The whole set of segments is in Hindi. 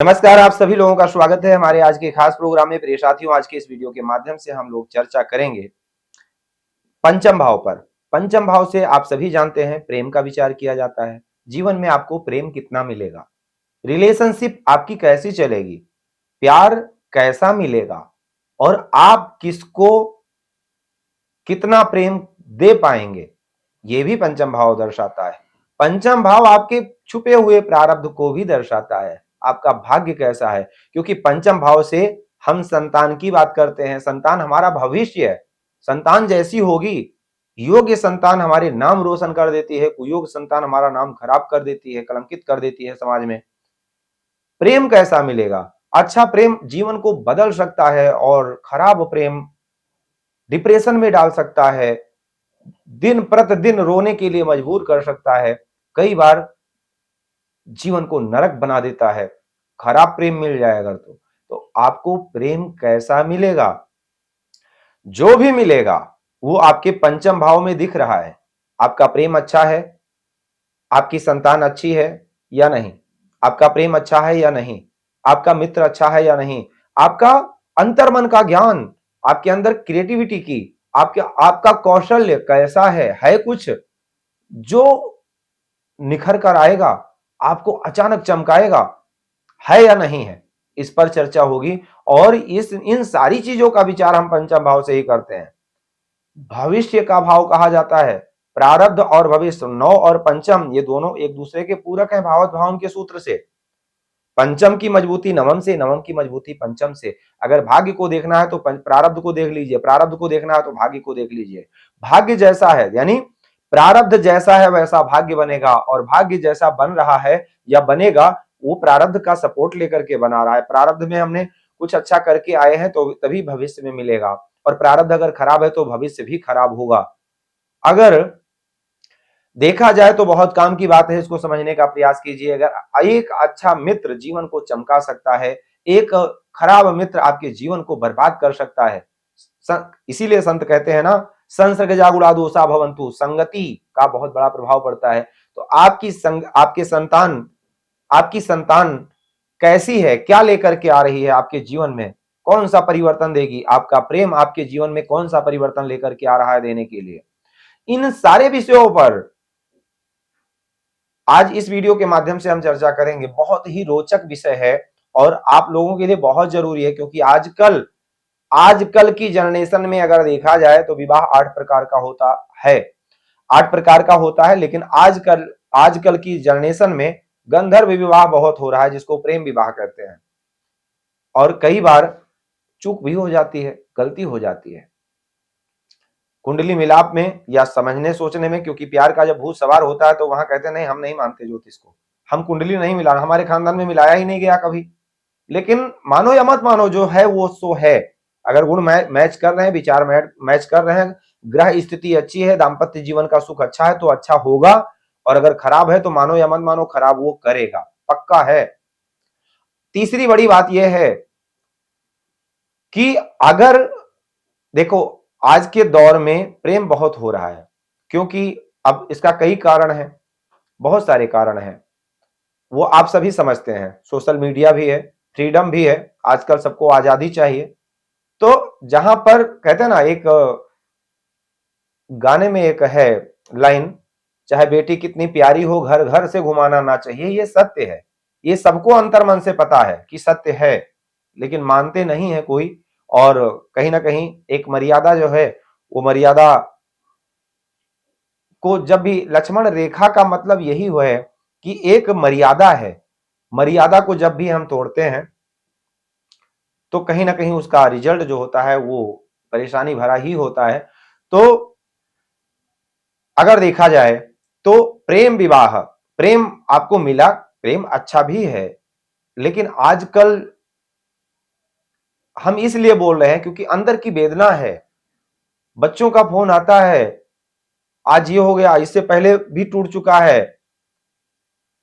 नमस्कार, आप सभी लोगों का स्वागत है हमारे आज के खास प्रोग्राम में। प्रिय साथियों, आज के इस वीडियो के माध्यम से हम लोग चर्चा करेंगे पंचम भाव पर। पंचम भाव से आप सभी जानते हैं प्रेम का विचार किया जाता है। जीवन में आपको प्रेम कितना मिलेगा, रिलेशनशिप आपकी कैसी चलेगी, प्यार कैसा मिलेगा और आप किसको कितना प्रेम दे पाएंगे, ये भी पंचम भाव दर्शाता है। पंचम भाव आपके छुपे हुए प्रारब्ध को भी दर्शाता है, आपका भाग्य कैसा है, क्योंकि पंचम भाव से हम संतान की बात करते हैं। संतान हमारा भविष्य है। संतान जैसी होगी, योग्य संतान हमारे नाम रोशन कर देती है, कुयोग्य संतान हमारा नाम खराब कर देती है, कलंकित कर देती है समाज में। प्रेम कैसा मिलेगा? अच्छा प्रेम जीवन को बदल सकता है और खराब प्रेम डिप्रेशन में डाल सकता है, दिन प्रतिदिन रोने के लिए मजबूर कर सकता है, कई बार जीवन को नरक बना देता है। खराब प्रेम मिल जाए अगर तो आपको प्रेम कैसा मिलेगा? जो भी मिलेगा वो आपके पंचम भाव में दिख रहा है। आपका प्रेम अच्छा है, आपकी संतान अच्छी है या नहीं, आपका प्रेम अच्छा है या नहीं, आपका मित्र अच्छा है या नहीं, आपका अंतर्मन का ज्ञान, आपके अंदर क्रिएटिविटी की, आपका कौशल्य कैसा है कुछ जो निखर कर आएगा, आपको अचानक चमकाएगा, है या नहीं है, इस पर चर्चा होगी। और इन सारी चीजों का विचार हम पंचम भाव से ही करते हैं। भविष्य का भाव कहा जाता है। प्रारब्ध और भविष्य, नौ और पंचम, ये दोनों एक दूसरे के पूरक हैं भावत भावन के सूत्र से। पंचम की मजबूती नवम से, नवम की मजबूती पंचम से। अगर भाग्य को देखना है तो प्रारब्ध को देख लीजिए, प्रारब्ध को देखना है तो भाग्य को देख लीजिए। भाग्य जैसा है, यानी प्रारब्ध जैसा है वैसा भाग्य बनेगा, और भाग्य जैसा बन रहा है या बनेगा वो प्रारब्ध का सपोर्ट लेकर के बना रहा है। प्रारब्ध में हमने कुछ अच्छा करके आए हैं तो तभी भविष्य में मिलेगा, और प्रारब्ध अगर खराब है तो भविष्य भी खराब होगा। अगर देखा जाए तो बहुत काम की बात है, इसको समझने का प्रयास कीजिए। अगर एक अच्छा मित्र जीवन को चमका सकता है, एक खराब मित्र आपके जीवन को बर्बाद कर सकता है। इसीलिए संत कहते हैं ना, संसर्गजा गुणा दोषा भवन्तु, संगति का बहुत बड़ा प्रभाव पड़ता है। तो आपकी संतान कैसी है, क्या लेकर के आ रही है आपके जीवन में, कौन सा परिवर्तन देगी, आपका प्रेम आपके जीवन में कौन सा परिवर्तन लेकर के आ रहा है देने के लिए, इन सारे विषयों पर आज इस वीडियो के माध्यम से हम चर्चा करेंगे। बहुत ही रोचक विषय है और आप लोगों के लिए बहुत जरूरी है, क्योंकि आजकल की जनरेशन में अगर देखा जाए तो विवाह 8 प्रकार का होता है। 8 प्रकार का होता है, लेकिन आजकल की जनरेशन में गंधर्व विवाह बहुत हो रहा है, जिसको प्रेम विवाह कहते हैं। और कई बार चूक भी हो जाती है, गलती हो जाती है कुंडली मिलाप में या समझने सोचने में, क्योंकि प्यार का जब भूत सवार होता है तो वहां कहते हैं नहीं, हम नहीं मानते ज्योतिष को, हम कुंडली नहीं मिलाना, हमारे खानदान में मिलाया ही नहीं गया कभी। लेकिन मानो या मत मानो, जो है वो सो है। अगर गुण मैच कर रहे हैं, विचार मैच कर रहे हैं, ग्रह स्थिति अच्छी है, दाम्पत्य जीवन का सुख अच्छा है तो अच्छा होगा, और अगर खराब है तो मानो या मत मानो खराब वो करेगा, पक्का है। तीसरी बड़ी बात यह है कि अगर देखो, आज के दौर में प्रेम बहुत हो रहा है, क्योंकि अब इसका कई कारण है, बहुत सारे कारण हैं, वो आप सभी समझते हैं। सोशल मीडिया भी है, फ्रीडम भी है, आजकल सबको आजादी चाहिए। तो जहां पर कहते हैं ना, एक गाने में एक है लाइन, चाहे बेटी कितनी प्यारी हो घर घर से घुमाना ना चाहिए, ये सत्य है। ये सबको अंतर्मन से पता है कि सत्य है, लेकिन मानते नहीं है कोई। और कहीं ना कहीं एक मर्यादा जो है, वो मर्यादा को जब भी लक्ष्मण रेखा का मतलब यही हुआ है कि एक मर्यादा है, मर्यादा को जब भी हम तोड़ते हैं तो कहीं ना कहीं उसका रिजल्ट जो होता है वो परेशानी भरा ही होता है। तो अगर देखा जाए तो प्रेम विवाह, प्रेम आपको मिला, प्रेम अच्छा भी है, लेकिन आजकल हम इसलिए बोल रहे हैं क्योंकि अंदर की वेदना है। बच्चों का फोन आता है, आज ये हो गया, इससे पहले भी टूट चुका है,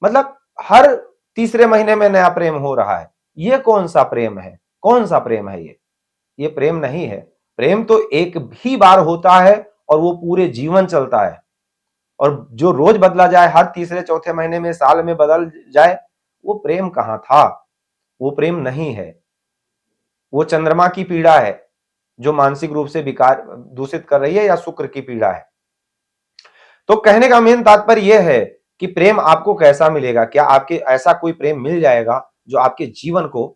मतलब हर तीसरे महीने में नया प्रेम हो रहा है। ये कौन सा प्रेम है, कौन सा प्रेम है ये प्रेम नहीं है। प्रेम तो एक ही बार होता है और वो पूरे जीवन चलता है, और जो रोज बदला जाए, हर तीसरे चौथे महीने में, साल में बदल जाए, वो प्रेम कहां था। वो प्रेम नहीं है, वो चंद्रमा की पीड़ा है जो मानसिक रूप से विकार दूषित कर रही है, या शुक्र की पीड़ा है। तो कहने का मेन तात्पर्य यह है कि प्रेम आपको कैसा मिलेगा, क्या आपके ऐसा कोई प्रेम मिल जाएगा जो आपके जीवन को,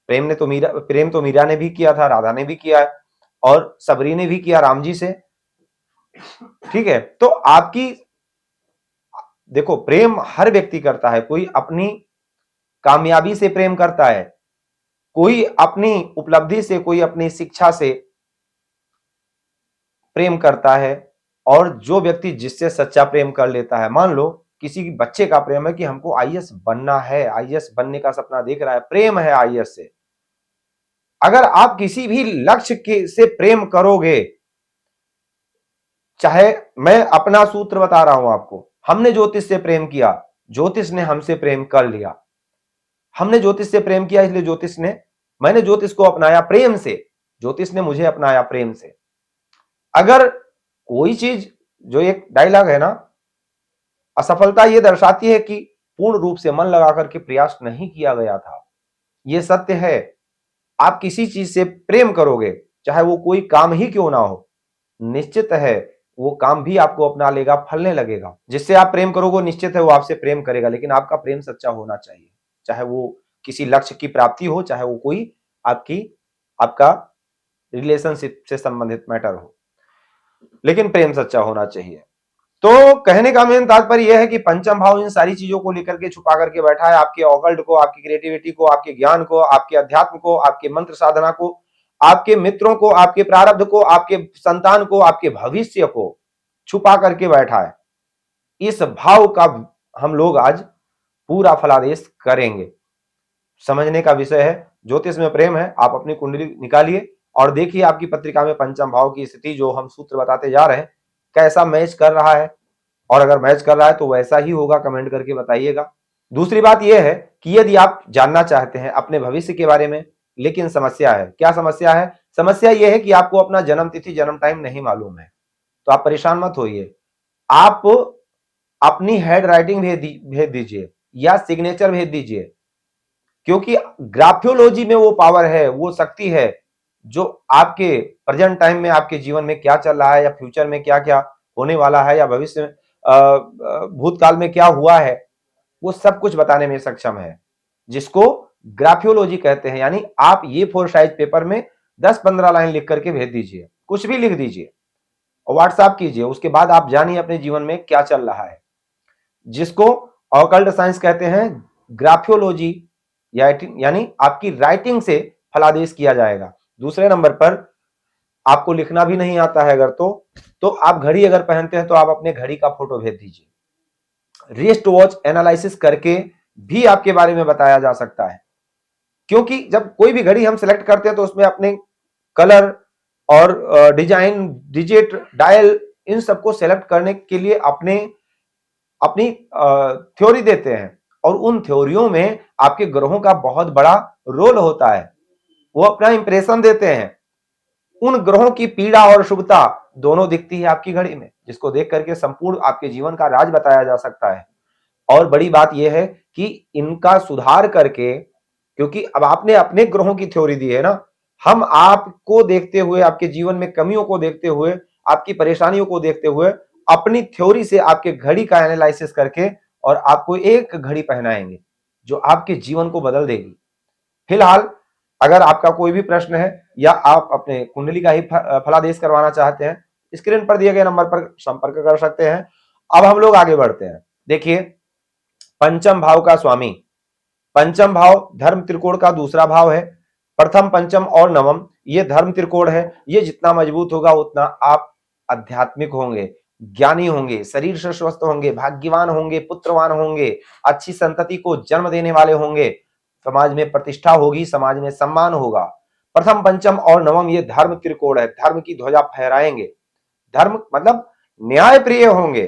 प्रेम तो मीरा ने भी किया था, राधा ने भी किया है, और सबरी ने भी किया राम जी से, ठीक है। तो आपकी, देखो प्रेम हर व्यक्ति करता है, कोई अपनी कामयाबी से प्रेम करता है, कोई अपनी उपलब्धि से, कोई अपनी शिक्षा से प्रेम करता है, और जो व्यक्ति जिससे सच्चा प्रेम कर लेता है, मान लो किसी बच्चे का प्रेम है कि हमको आईएएस बनना है, आईएएस बनने का सपना देख रहा है, प्रेम है आईएएस से। अगर आप किसी भी लक्ष्य के से प्रेम करोगे, चाहे मैं अपना सूत्र बता रहा हूं आपको, हमने ज्योतिष से प्रेम किया, ज्योतिष ने हमसे प्रेम कर लिया, हमने ज्योतिष से प्रेम किया इसलिए मैंने ज्योतिष को अपनाया प्रेम से, ज्योतिष ने मुझे अपनाया प्रेम से। अगर कोई चीज, जो एक डायलॉग है ना, असफलता यह दर्शाती है कि पूर्ण रूप से मन लगा करके प्रयास नहीं किया गया था, यह सत्य है। आप किसी चीज से प्रेम करोगे, चाहे वो कोई काम ही क्यों ना हो, निश्चित है वो काम भी आपको अपना लेगा, फलने लगेगा। जिससे आप प्रेम करोगे निश्चित है वो आपसे प्रेम करेगा, लेकिन आपका प्रेम सच्चा होना चाहिए, चाहे वो किसी लक्ष्य की प्राप्ति हो, चाहे वो कोई आपका रिलेशनशिप से संबंधित मैटर हो, लेकिन प्रेम सच्चा होना चाहिए। तो कहने का मेन तात्पर्य यह है कि पंचम भाव इन सारी चीजों को लेकर के छुपा करके बैठा है, आपके ऑकल्ट को, आपकी क्रिएटिविटी को, आपके ज्ञान को, आपके अध्यात्म को, आपके मंत्र साधना को, आपके मित्रों को, आपके प्रारब्ध को, आपके संतान को, आपके भविष्य को छुपा करके बैठा है। इस भाव का हम लोग आज पूरा फलादेश करेंगे। समझने का विषय है, ज्योतिष में प्रेम है, आप अपनी कुंडली निकालिए और देखिए आपकी पत्रिका में पंचम भाव की स्थिति जो हम सूत्र बताते जा रहे हैं कैसा मैच कर रहा है, और अगर मैच कर रहा है तो वैसा ही होगा, कमेंट करके बताइएगा। दूसरी बात यह है कि यदि आप जानना चाहते हैं अपने भविष्य के बारे में, लेकिन समस्या है, क्या समस्या है? समस्या यह है कि आपको अपना जन्म तिथि, जन्म टाइम नहीं मालूम है, तो आप परेशान मत होइए, आप अपनी हैंड राइटिंग भेज दीजिए या सिग्नेचर भेज दीजिए, क्योंकि ग्राफ्योलॉजी में वो पावर है, वो शक्ति है जो आपके प्रेजेंट टाइम में, आपके जीवन में क्या चल रहा है, या फ्यूचर में क्या क्या होने वाला है, या भविष्य में भूतकाल में क्या हुआ है, वो सब कुछ बताने में सक्षम है, जिसको ग्राफ्योलॉजी कहते हैं। यानी आप ये 4 साइज पेपर में 10-15 लाइन लिख करके भेज दीजिए, कुछ भी लिख दीजिए और व्हाट्सएप कीजिए, उसके बाद आप जानिए अपने जीवन में क्या चल रहा है, जिसको ऑकल्ट साइंस कहते हैं। ग्राफ्योलॉजी यानी आपकी राइटिंग से फलादेश किया जाएगा। दूसरे नंबर पर, आपको लिखना भी नहीं आता है अगर तो आप घड़ी अगर पहनते हैं तो आप अपने घड़ी का फोटो भेज दीजिए, रिस्ट वॉच एनालिसिस करके भी आपके बारे में बताया जा सकता है, क्योंकि जब कोई भी घड़ी हम सिलेक्ट करते हैं तो उसमें अपने कलर और डिजाइन, डिजिट, डायल, इन सबको सेलेक्ट करने के लिए अपनी थ्योरी देते हैं, और उन थ्योरियों में आपके ग्रहों का बहुत बड़ा रोल होता है, वो अपना इंप्रेशन देते हैं। उन ग्रहों की पीड़ा और शुभता दोनों दिखती है आपकी घड़ी में, जिसको देख करके संपूर्ण आपके जीवन का राज बताया जा सकता है। और बड़ी बात यह है कि इनका सुधार करके, क्योंकि अब आपने अपने ग्रहों की थ्योरी दी है ना, हम आपको देखते हुए, आपके जीवन में कमियों को देखते हुए, आपकी परेशानियों को देखते हुए, अपनी थ्योरी से आपके घड़ी का एनालिसिस करके और आपको एक घड़ी पहनाएंगे जो आपके जीवन को बदल देगी। फिलहाल अगर आपका कोई भी प्रश्न है या आप अपने कुंडली का ही फलादेश करवाना चाहते हैं, स्क्रीन पर दिए गए नंबर पर संपर्क कर सकते हैं। अब हम लोग आगे बढ़ते हैं। देखिए, पंचम भाव का स्वामी, पंचम भाव धर्म त्रिकोण का दूसरा भाव है। प्रथम, पंचम और नवम ये धर्म त्रिकोण है। ये जितना मजबूत होगा उतना आप आध्यात्मिक होंगे, ज्ञानी होंगे, शरीर से स्वस्थ होंगे, भाग्यवान होंगे, पुत्रवान होंगे, अच्छी संतति को जन्म देने वाले होंगे, समाज में प्रतिष्ठा होगी, समाज में सम्मान होगा। प्रथम, पंचम और नवम ये धर्म त्रिकोण है, धर्म की ध्वजा फहराएंगे। धर्म मतलब न्याय प्रिय होंगे,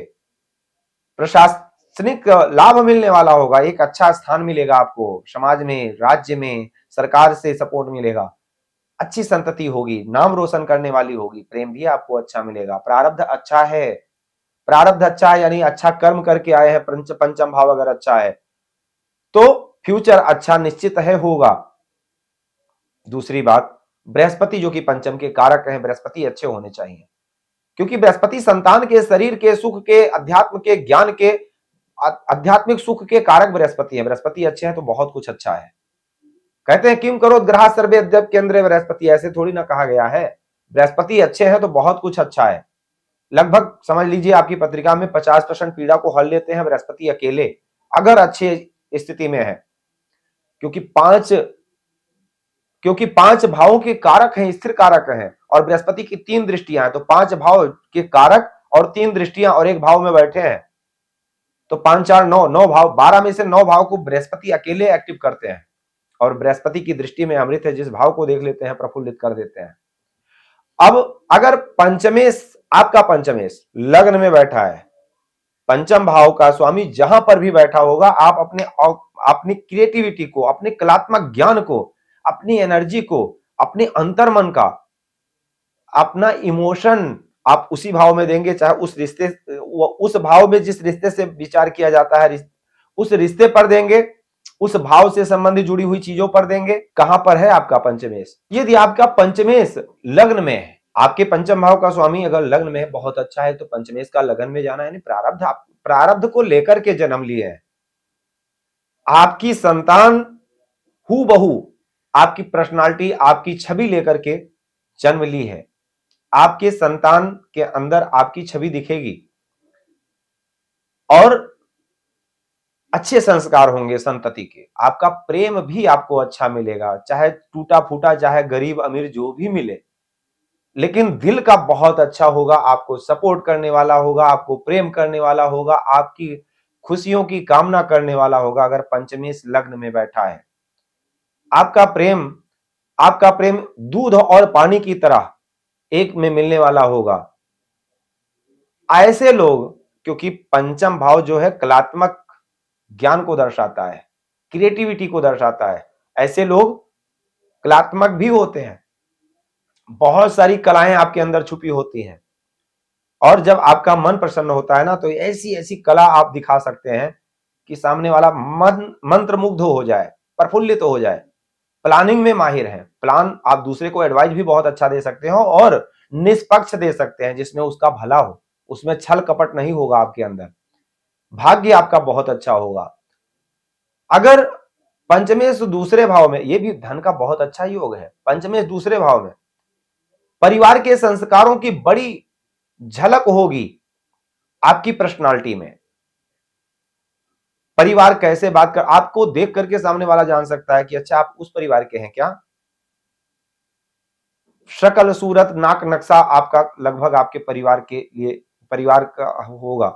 प्रशासनिक लाभ मिलने वाला होगा, एक अच्छा स्थान मिलेगा आपको समाज में, राज्य में, सरकार से सपोर्ट मिलेगा, अच्छी संतति होगी, नाम रोशन करने वाली होगी, प्रेम भी आपको अच्छा मिलेगा, प्रारब्ध अच्छा है, प्रारब्ध अच्छा है यानी अच्छा कर्म करके आए हैं, पंचम भाव अगर अच्छा है तो फ्यूचर अच्छा निश्चित है होगा। दूसरी बात, बृहस्पति जो कि पंचम के कारक हैं, बृहस्पति अच्छे होने चाहिए, क्योंकि बृहस्पति संतान के, शरीर के सुख के, अध्यात्म के, ज्ञान के, आध्यात्मिक सुख के कारक बृहस्पति है। बृहस्पति अच्छे हैं तो बहुत कुछ अच्छा है। कहते हैं किम करो ग्रह सर्वे अद्यप केंद्रे बृहस्पति, ऐसे थोड़ी ना कहा गया है। बृहस्पति अच्छे हैं तो बहुत कुछ अच्छा है। लगभग समझ लीजिए आपकी पत्रिका में 50% पीड़ा को हल लेते हैं बृहस्पति अकेले, अगर अच्छे स्थिति में है। क्योंकि पांच भावों के कारक हैं, स्थिर कारक हैं, और बृहस्पति की 3 दृष्टियां हैं, तो 5 भाव के कारक और 3 दृष्टियां और एक भाव में बैठे हैं, तो 5 4 9, 9 भाव, 12 में से 9 भाव को बृहस्पति अकेले एक्टिव करते हैं, और बृहस्पति की दृष्टि में अमृत है, जिस भाव को देख लेते हैं प्रफुल्लित कर देते हैं। अब अगर पंचमेश, आपका पंचमेश लग्न में बैठा है, पंचम भाव का स्वामी जहां पर भी बैठा होगा, आप अपनी क्रिएटिविटी को, अपने कलात्मक ज्ञान को, अपनी एनर्जी को, अपने अंतर्मन का, अपना इमोशन आप उसी भाव में देंगे, चाहे उस भाव में जिस रिश्ते से विचार किया जाता है उस रिश्ते पर देंगे, उस भाव से संबंधित जुड़ी हुई चीजों पर देंगे। कहां पर है आपका पंचमेश? यदि आपका पंचमेश लग्न में है, आपके पंचम भाव का स्वामी अगर लग्न में बहुत अच्छा है, तो पंचमेश का लग्न में जाना, यानी प्रारब्ध को लेकर के जन्म लिए है। आपकी संतान हूबहू आपकी पर्सनालिटी, आपकी छवि लेकर के जन्म ली है। आपके संतान के अंदर आपकी छवि दिखेगी और अच्छे संस्कार होंगे संतति के। आपका प्रेम भी आपको अच्छा मिलेगा, चाहे टूटा फूटा, चाहे गरीब अमीर जो भी मिले, लेकिन दिल का बहुत अच्छा होगा, आपको सपोर्ट करने वाला होगा, आपको प्रेम करने वाला होगा, आपकी खुशियों की कामना करने वाला होगा। अगर पंचमेश लग्न में बैठा है, आपका प्रेम दूध और पानी की तरह एक में मिलने वाला होगा। ऐसे लोग, क्योंकि पंचम भाव जो है कलात्मक ज्ञान को दर्शाता है, क्रिएटिविटी को दर्शाता है, ऐसे लोग कलात्मक भी होते हैं, बहुत सारी कलाएं आपके अंदर छुपी होती हैं, और जब आपका मन प्रसन्न होता है ना, तो ऐसी ऐसी कला आप दिखा सकते हैं कि सामने वाला मंत्रमुग्ध हो जाए, प्रफुल्लित हो जाए। प्लानिंग में माहिर हैं, प्लान आप दूसरे को एडवाइस भी बहुत अच्छा दे सकते हो और निष्पक्ष दे सकते हैं, जिसमें उसका भला हो, उसमें छल कपट नहीं होगा आपके अंदर। भाग्य आपका बहुत अच्छा होगा। अगर पंचमेश दूसरे भाव में, यह भी धन का बहुत अच्छा योग है, पंचमेश दूसरे भाव में, परिवार के संस्कारों की बड़ी झलक होगी आपकी पर्सनालिटी में। परिवार कैसे बात कर, आपको देख करके सामने वाला जान सकता है कि अच्छा आप उस परिवार के हैं क्या। शक्ल सूरत नाक नक्शा आपका लगभग आपके परिवार के लिए, परिवार का होगा,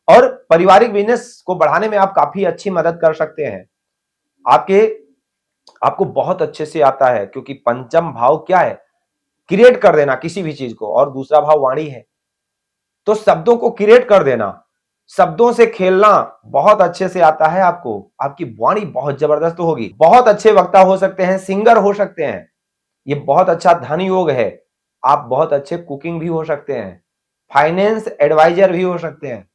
और पारिवारिक बिजनेस को बढ़ाने में आप काफी अच्छी मदद कर सकते हैं। आपको बहुत अच्छे से आता है, क्योंकि पंचम भाव क्या है, क्रिएट कर देना किसी भी चीज को, और दूसरा भाव वाणी है, तो शब्दों को क्रिएट कर देना, शब्दों से खेलना बहुत अच्छे से आता है आपको। आपकी वाणी बहुत जबरदस्त होगी, बहुत अच्छे वक्ता हो सकते हैं, सिंगर हो सकते हैं, ये बहुत अच्छा धन योग है। आप बहुत अच्छे कुकिंग भी हो सकते हैं, फाइनेंस एडवाइजर भी हो सकते हैं,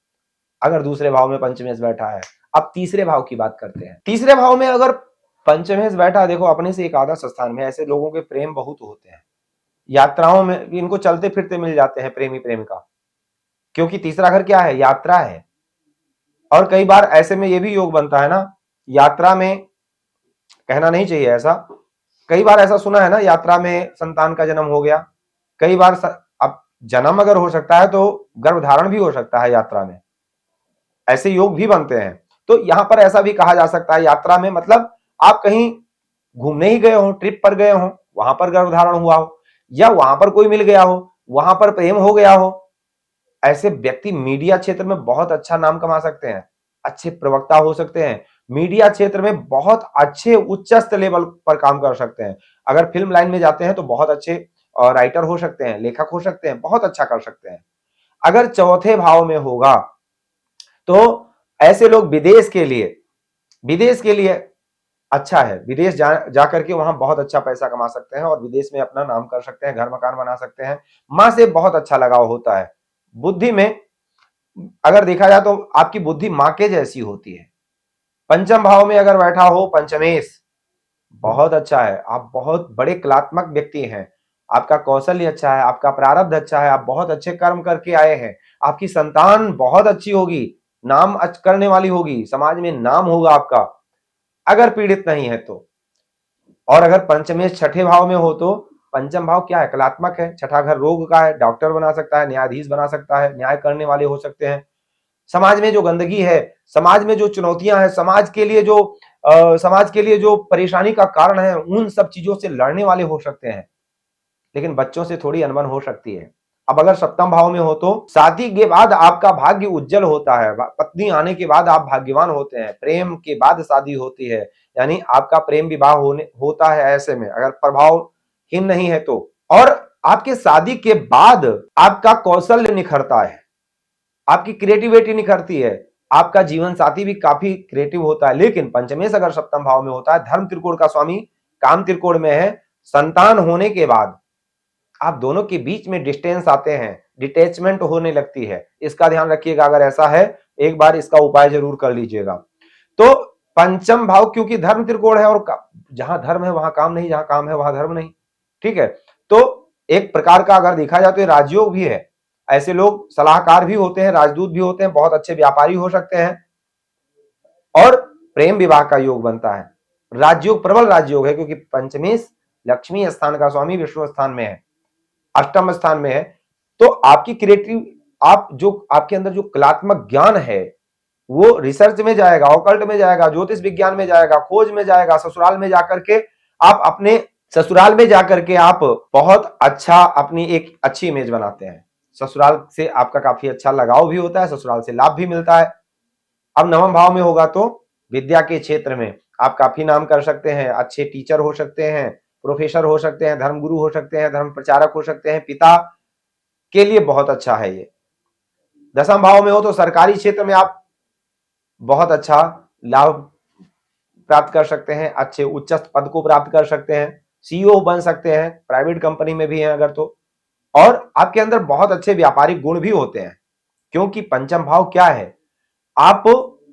अगर दूसरे भाव में पंचमेश बैठा है। अब तीसरे भाव की बात करते हैं। तीसरे भाव में अगर पंचमेश बैठा है, देखो अपने से एकादश स्थान में, ऐसे लोगों के प्रेम बहुत होते हैं, यात्राओं में इनको चलते फिरते मिल जाते हैं प्रेमी प्रेमिका, क्योंकि तीसरा घर क्या है, यात्रा है। और कई बार ऐसे में ये भी योग बनता है ना, यात्रा में, कहना नहीं चाहिए ऐसा, कई बार ऐसा सुना है ना, यात्रा में संतान का जन्म हो गया। कई बार अब जन्म अगर हो सकता है तो गर्भधारण भी हो सकता है यात्रा में, ऐसे योग भी बनते हैं। तो यहां पर ऐसा भी कहा जा सकता है, यात्रा में मतलब आप कहीं घूमने ही गए हो, ट्रिप पर गए हो, वहां पर गर्भधारण हुआ हो, या वहां पर कोई मिल गया हो, वहां पर प्रेम हो गया हो। ऐसे व्यक्ति मीडिया क्षेत्र में बहुत अच्छा नाम कमा सकते हैं, अच्छे प्रवक्ता हो सकते हैं, मीडिया क्षेत्र में बहुत अच्छे उच्चस्थ लेवल पर काम कर सकते हैं। अगर फिल्म लाइन में जाते हैं तो बहुत अच्छे राइटर हो सकते हैं, लेखक हो सकते हैं, बहुत अच्छा कर सकते हैं। अगर चौथे भाव में होगा तो ऐसे लोग विदेश के लिए अच्छा है, विदेश जाकर के वहां बहुत अच्छा पैसा कमा सकते हैं, और विदेश में अपना नाम कर सकते हैं, घर मकान बना सकते हैं। मां से बहुत अच्छा लगाव होता है। बुद्धि में अगर देखा जाए तो आपकी बुद्धि मां के जैसी होती है, पंचम भाव में अगर बैठा हो पंचमेश, बहुत अच्छा है, आप बहुत बड़े कलात्मक व्यक्ति हैं, आपका कौशल्य अच्छा है, आपका प्रारब्ध अच्छा है, आप बहुत अच्छे कर्म करके आए हैं, आपकी संतान बहुत अच्छी होगी, नाम करने वाली होगी, समाज में नाम होगा आपका, अगर पीड़ित नहीं है तो। और अगर पंचमेश छठे भाव में हो तो पंचम भाव क्या है, कलात्मक है, छठा घर रोग का है, डॉक्टर बना सकता है, न्यायाधीश बना सकता है, न्याय करने वाले हो सकते हैं। समाज में जो गंदगी है, समाज में जो चुनौतियां हैं, समाज के लिए जो परेशानी का कारण है, उन सब चीजों से लड़ने वाले हो सकते हैं। लेकिन बच्चों से थोड़ी अनबन हो सकती है। अब अगर सप्तम भाव में हो तो शादी के बाद आपका भाग्य उज्जवल होता है, पत्नी आने के बाद आप भाग्यवान होते हैं, प्रेम के बाद शादी होती है, यानी आपका प्रेम विवाह होता है। ऐसे में अगर प्रभावहीन नहीं है तो, और आपके शादी के बाद आपका कौशल्य निखरता है, आपकी क्रिएटिविटी निखरती है, आपका जीवन साथी भी काफी क्रिएटिव होता है। लेकिन पंचमेश अगर सप्तम भाव में होता है, धर्म त्रिकोण का स्वामी काम त्रिकोण में है, संतान होने के बाद आप दोनों के बीच में डिस्टेंस आते हैं, डिटैचमेंट होने लगती है, इसका ध्यान रखिएगा। अगर ऐसा है, एक बार इसका उपाय जरूर कर लीजिएगा। तो पंचम भाव क्योंकि धर्म त्रिकोण है, और जहां धर्म है वहां काम नहीं, जहां काम है वहां धर्म नहीं, ठीक है। तो एक प्रकार का अगर देखा जाए तो राजयोग भी है, ऐसे लोग सलाहकार भी होते हैं, राजदूत भी होते हैं, बहुत अच्छे व्यापारी हो सकते हैं, और प्रेम विवाह का योग बनता है। राजयोग प्रबल राजयोग है, क्योंकि पंचमेश लक्ष्मी स्थान का स्वामी विष्णु स्थान में है, अष्टम स्थान में है। तो आपकी क्रिएटिव, आप जो आपके अंदर जो कलात्मक ज्ञान है वो रिसर्च में जाएगा, ऑकल्ट में जाएगा, ज्योतिष विज्ञान में जाएगा, खोज में जाएगा, ससुराल में जाकर के आप अपने ससुराल में जाकर के आप बहुत अच्छा अपनी एक अच्छी इमेज बनाते हैं, ससुराल से आपका काफी अच्छा लगाव भी होता है, ससुराल से लाभ भी मिलता है। अब नवम भाव में होगा तो विद्या के क्षेत्र में आप काफी नाम कर सकते हैं, अच्छे टीचर हो सकते हैं, प्रोफेसर हो सकते हैं, धर्मगुरु हो सकते हैं, धर्म प्रचारक हो सकते हैं, पिता के लिए बहुत अच्छा है ये। दसम भाव में हो तो सरकारी क्षेत्र में आप बहुत अच्छा लाभ प्राप्त कर सकते हैं, अच्छे उच्च पद को प्राप्त कर सकते हैं, सीईओ बन सकते हैं, प्राइवेट कंपनी में भी हैं अगर तो, और आपके अंदर बहुत अच्छे व्यापारिक गुण भी होते हैं। क्योंकि पंचम भाव क्या है, आप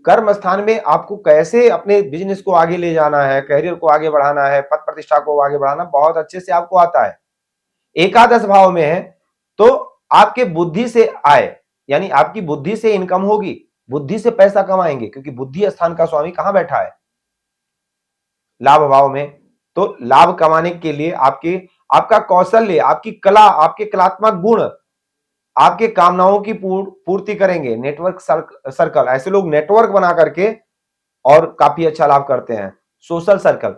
कर्म स्थान में आपको कैसे अपने बिजनेस को आगे ले जाना है, करियर को आगे बढ़ाना है, पद प्रतिष्ठा को आगे बढ़ाना बहुत अच्छे से आपको आता है। एकादश भाव में है तो आपके बुद्धि से आय, यानी आपकी बुद्धि से इनकम होगी, बुद्धि से पैसा कमाएंगे, क्योंकि बुद्धि स्थान का स्वामी कहां बैठा है, लाभ भाव में। तो लाभ कमाने के लिए आपका कौशल्य, आपकी कला, आपके कलात्मक गुण आपके कामनाओं की पूर्ति करेंगे। नेटवर्क सर्कल, ऐसे लोग नेटवर्क बना करके और काफी अच्छा लाभ करते हैं। सोशल सर्कल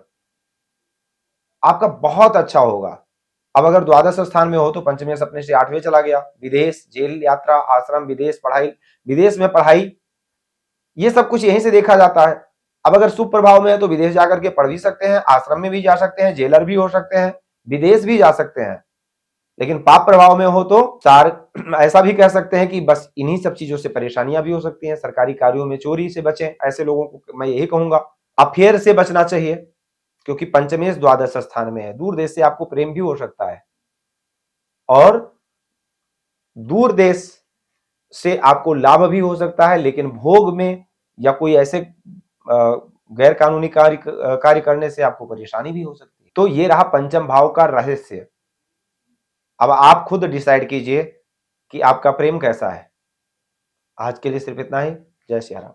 आपका बहुत अच्छा होगा। अब अगर द्वादश स्थान में हो तो पंचमेश अपने से 8वें चला गया, विदेश, जेल यात्रा, आश्रम, विदेश पढ़ाई, विदेश में पढ़ाई, ये सब कुछ यहीं से देखा जाता है। अब अगर शुभ प्रभाव में है तो विदेश जाकर के पढ़ भी सकते हैं, आश्रम में भी जा सकते हैं, जेलर भी हो सकते हैं, विदेश भी जा सकते हैं। लेकिन पाप प्रभाव में हो तो ऐसा भी कह सकते हैं कि बस इन्हीं सब चीजों से परेशानियां भी हो सकती हैं। सरकारी कार्यों में चोरी से बचें, ऐसे लोगों को मैं यही कहूंगा। अफेयर से बचना चाहिए, क्योंकि पंचमेश द्वादश स्थान में है, दूर देश से आपको प्रेम भी हो सकता है, और दूर देश से आपको लाभ भी हो सकता है, लेकिन भोग में या कोई ऐसे गैर कानूनी कार्य करने से आपको परेशानी भी हो सकती है। तो ये रहा पंचम भाव का रहस्य। अब आप खुद डिसाइड कीजिए कि आपका प्रेम कैसा है। आज के लिए सिर्फ इतना ही। जय श्री राम।